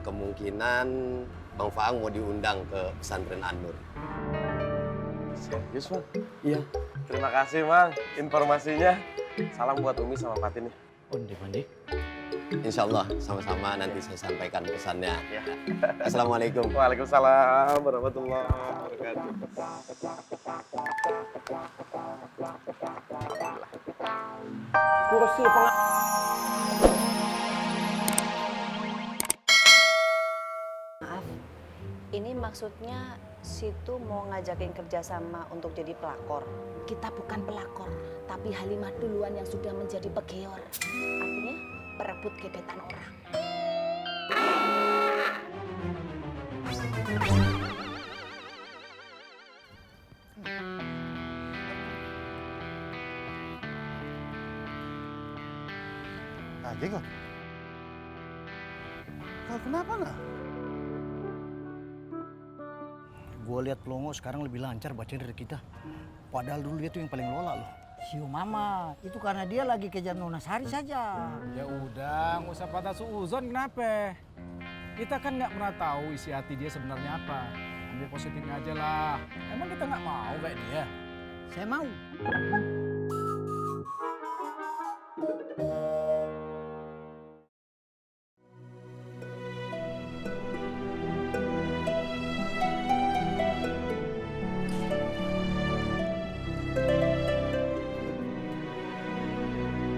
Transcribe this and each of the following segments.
kemungkinan Bang Faang mau diundang ke pesantren An-Nur. Serius, Bang? Iya. Terima kasih, Bang, informasinya. Salam buat Umi sama Fatin. Mandi. Insya Allah sama-sama nanti saya sampaikan pesannya. Ya. Assalamualaikum. Waalaikumsalam warahmatullahi wabarakatuh. Kursi Maaf, ini maksudnya situ mau ngajakin kerjasama untuk jadi pelakor. Kita bukan pelakor, tapi Halimah duluan yang sudah menjadi pegeor. Artinya? Perebut gebetan orang. Aja kok. Kau kenapa nah? Gue lihat Plongo sekarang lebih lancar bacanya dari kita. Padahal dulu dia tuh yang paling lola loh. Siu mama, itu karena dia lagi kejar Nona Sari saja. Ya udah, nggak usah patah suuzon kenapa? Kita kan nggak pernah tahu isi hati dia sebenarnya apa. Ambil positifnya aja lah. Emang kita nggak mau kayak dia? Saya mau.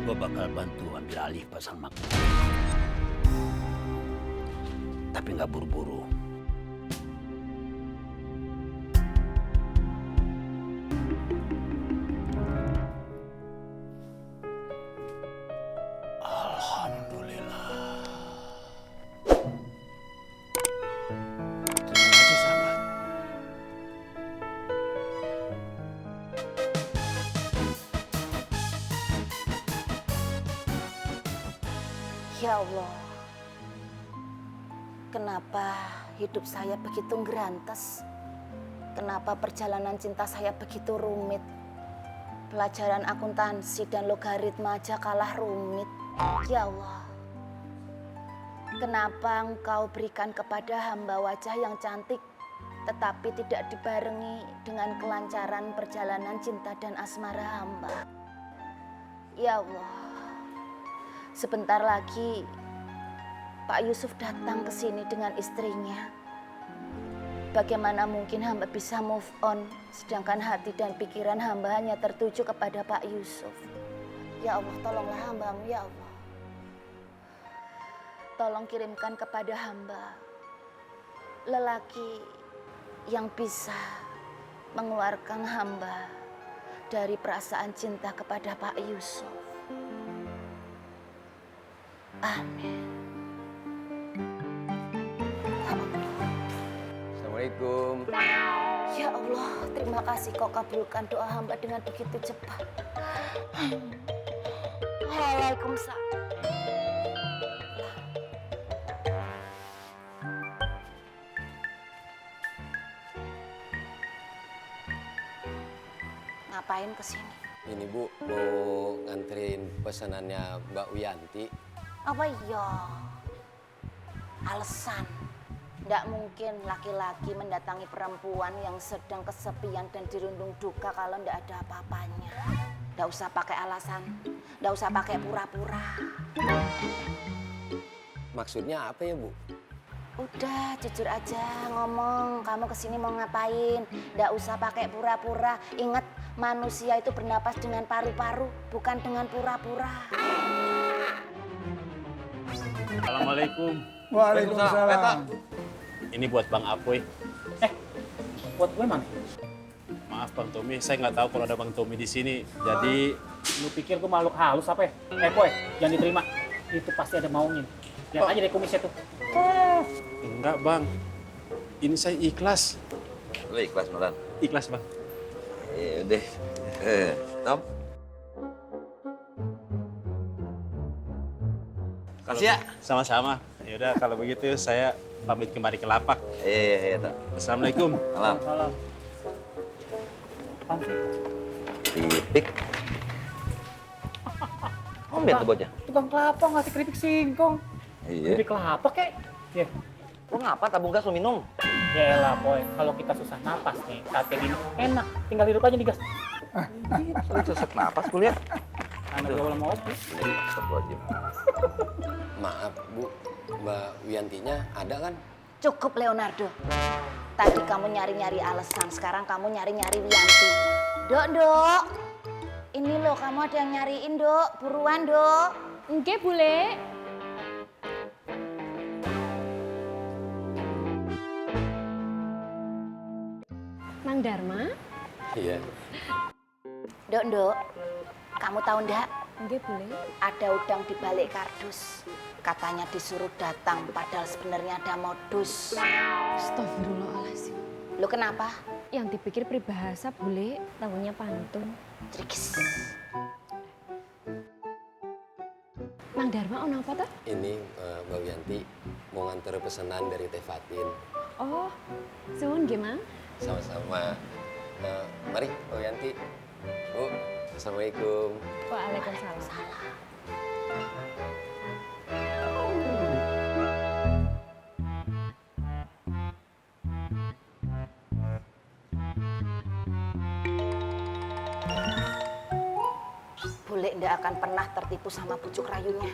Gue bakal bantu ambil alih pasang mak. Tapi nggak buru-buru. Alhamdulillah. Terima kasih sahabat. Ya Allah, kenapa hidup saya begitu ngerantes? Kenapa perjalanan cinta saya begitu rumit? Pelajaran akuntansi dan logaritma aja kalah rumit. Ya Allah, kenapa Engkau berikan kepada hamba wajah yang cantik, tetapi tidak dibarengi dengan kelancaran perjalanan cinta dan asmara hamba? Ya Allah, sebentar lagi Pak Yusuf datang ke sini dengan istrinya. Bagaimana mungkin hamba bisa move on, sedangkan hati dan pikiran hamba hanya tertuju kepada Pak Yusuf. Ya Allah, tolonglah hambamu, ya Allah. Tolong kirimkan kepada hamba lelaki yang bisa mengeluarkan hamba dari perasaan cinta kepada Pak Yusuf. Amin. Assalamualaikum. Ya Allah, terima kasih kau kabulkan doa hamba dengan begitu cepat. Waalaikumsalam. Ngapain kesini? Ini Bu, mau nganterin pesanannya Mbak Wiyanti. Apa iya? Alasan. Tidak mungkin laki-laki mendatangi perempuan yang sedang kesepian dan dirundung duka kalau tidak ada apa-apanya. Tidak usah pakai alasan, tidak usah pakai pura-pura. Maksudnya apa ya Bu? Udah, jujur aja ngomong, kamu kesini mau ngapain? Tidak usah pakai pura-pura. Ingat, manusia itu bernapas dengan paru-paru, bukan dengan pura-pura. Assalamualaikum. Waalaikumsalam. Ini buat Bang Apoy. Buat gue mana? Maaf Bang Tommy, saya nggak tahu kalau ada Bang Tommy di sini. Jadi Lu pikir gue makhluk halus apa ya? Boy, jangan diterima. Itu pasti ada maunya. Lihat aja deh kumisnya tuh. enggak Bang. Ini saya ikhlas. Lu ikhlas Nolan? Ikhlas Bang. Ya udah. Tom. Kasih ya. Sama-sama. Ya udah kalau begitu saya pamit kembali ke lapak. Iya, Tom. Assalamualaikum. Salam. Salam. Apaan sih? Tipik. Om lihat tuh bocah. Tukang kelapa ngasih keripik singkong. Iya. Keripik kelapa kek. Ya, Lo ngapa tabung gas lo minum? Ya elah, Poy. Kalau kita susah napas nih, saat kayak gini, enak. Tinggal hidup aja digas. Lo sesak napas kuliah. Anak gue mau kopi. Maaf Bu, Mbak Wiantinya ada kan? Cukup Leonardo. Tadi kamu nyari-nyari alasan, sekarang kamu nyari-nyari Wianti. Dok. Ini loh kamu ada yang nyariin, Dok. Buruan, Dok. Oke, Bule. Mang Dharma? Iya. Dok. Kamu tahu ndak? Oke, Bule. Ada udang di balik kardus. Katanya disuruh datang, padahal sebenarnya ada modus. Astagfirullahaladzim. Lo kenapa? Yang dipikir peribahasa, Bule. Tahunya pantun. Trikis. Mang Dharma, ono apa tuh? Ini Mbak Wianti mau nganter pesanan dari Teh Fatin. Oh, suwun gimana? Sama-sama. Mari Mbak Wianti. Bu, Assalamualaikum. Waalaikumsalam. Bule ndak akan pernah tertipu sama bujuk rayunya.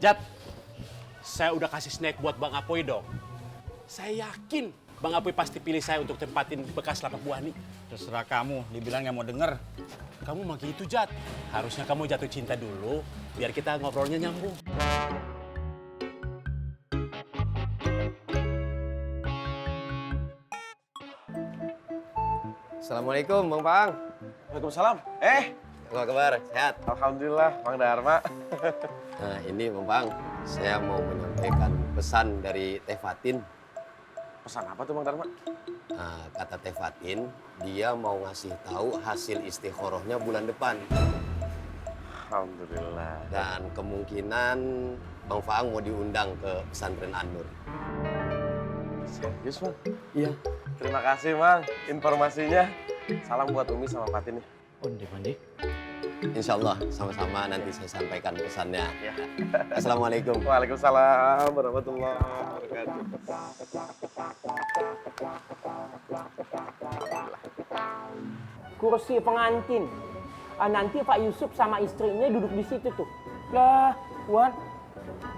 Jat, saya udah kasih snack buat Bang Apoy dong. Saya yakin Bang Apoy pasti pilih saya untuk tempatin bekas lapak buah nih. Terserah kamu, dibilang nggak mau denger. Kamu mah gitu, Jat. Harusnya kamu jatuh cinta dulu, biar kita ngobrolnya nyambung. Assalamualaikum Bang Pang. Waalaikumsalam. Apa kabar? Sehat? Alhamdulillah, Bang Dharma. Nah ini Bang Pang, saya mau menyampaikan pesan dari Teh Fatin. Pesan apa tuh Bang Dharma? Nah, kata Teh Fatin, dia mau ngasih tahu hasil istikharahnya bulan depan. Alhamdulillah. Dan kemungkinan Bang Faang mau diundang ke pesantren An-Nur. Serius Bang? Iya. Terima kasih Bang, informasinya. Salam buat Umi sama Fatin nih. Onde-onde. Insya Allah sama-sama nanti saya sampaikan pesannya. Assalamualaikum. Waalaikumsalam warahmatullahi wabarakatuh. Kursi pengantin. Nanti Pak Yusuf sama istrinya duduk di situ tuh. Lah, Wan,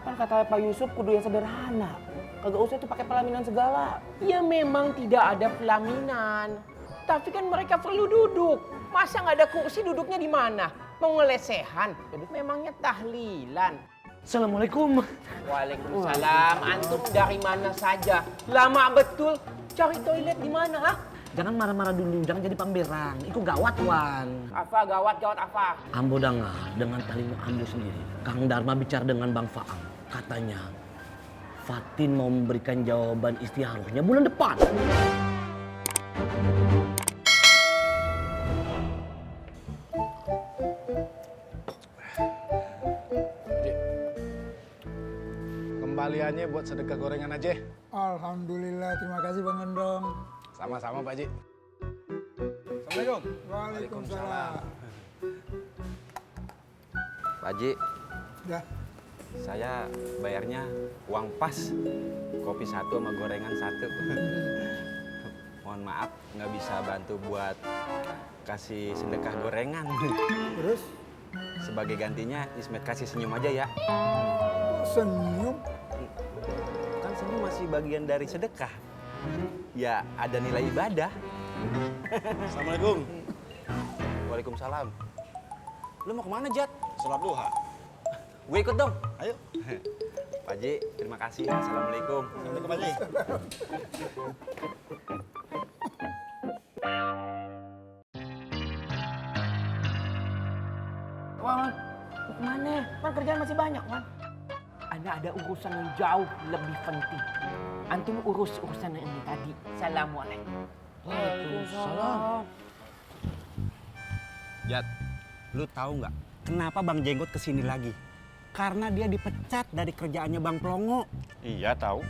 kan kata Pak Yusuf kudu yang sederhana. Kagak usah tuh pakai pelaminan segala. Ya memang tidak ada pelaminan. Tapi kan mereka perlu duduk. Masa nggak ada kursi, duduknya di mana? Mau ngelesehan? Jadi memangnya tahlilan. Assalamualaikum. Waalaikumsalam. Antum dari mana saja? Lama betul. Cari toilet di mana, ha? Jangan marah-marah dulu, jangan jadi pamberang. Itu gawat, Wan. Apa gawat apa? Ambo dengar dengan telinga Ambo sendiri. Kang Dharma bicara dengan Bang Faang. Katanya, Fatin mau memberikan jawaban istikharahnya bulan depan. Kembaliannya buat sedekah gorengan aja. Alhamdulillah, terima kasih Bang Endong. Sama-sama Pak Haji. Assalamualaikum. Waalaikumsalam. Pak Haji, Ya, saya bayarnya uang pas. Kopi satu sama gorengan satu. Mohon maaf, nggak bisa bantu buat kasih sedekah gorengan. terus Sebagai gantinya, Ismet kasih senyum aja ya. senyum. Kan senyum masih bagian dari sedekah. Ya, ada nilai ibadah. Assalamualaikum. Waalaikumsalam. Lu mau kemana, Jat? Sholat duha. Gue ikut dong. Ayo. Pak Haji, terima kasih. Assalamualaikum. Assalamualaikum Pak Haji. Wan, mau kemana? Wan, kerjaan masih banyak, Wan. Ada urusan yang jauh lebih penting. Antum urus urusan yang ini tadi. Assalamualaikum. Waalaikumsalam. Jat, lu tahu nggak kenapa Bang Jenggot kesini lagi? Karena dia dipecat dari kerjaannya Bang Plongo. Iya tahu.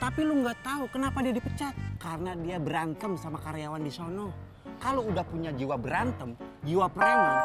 Tapi lu nggak tahu kenapa dia dipecat? Karena dia berantem sama karyawan di sono. Kalau udah punya jiwa berantem, jiwa preman,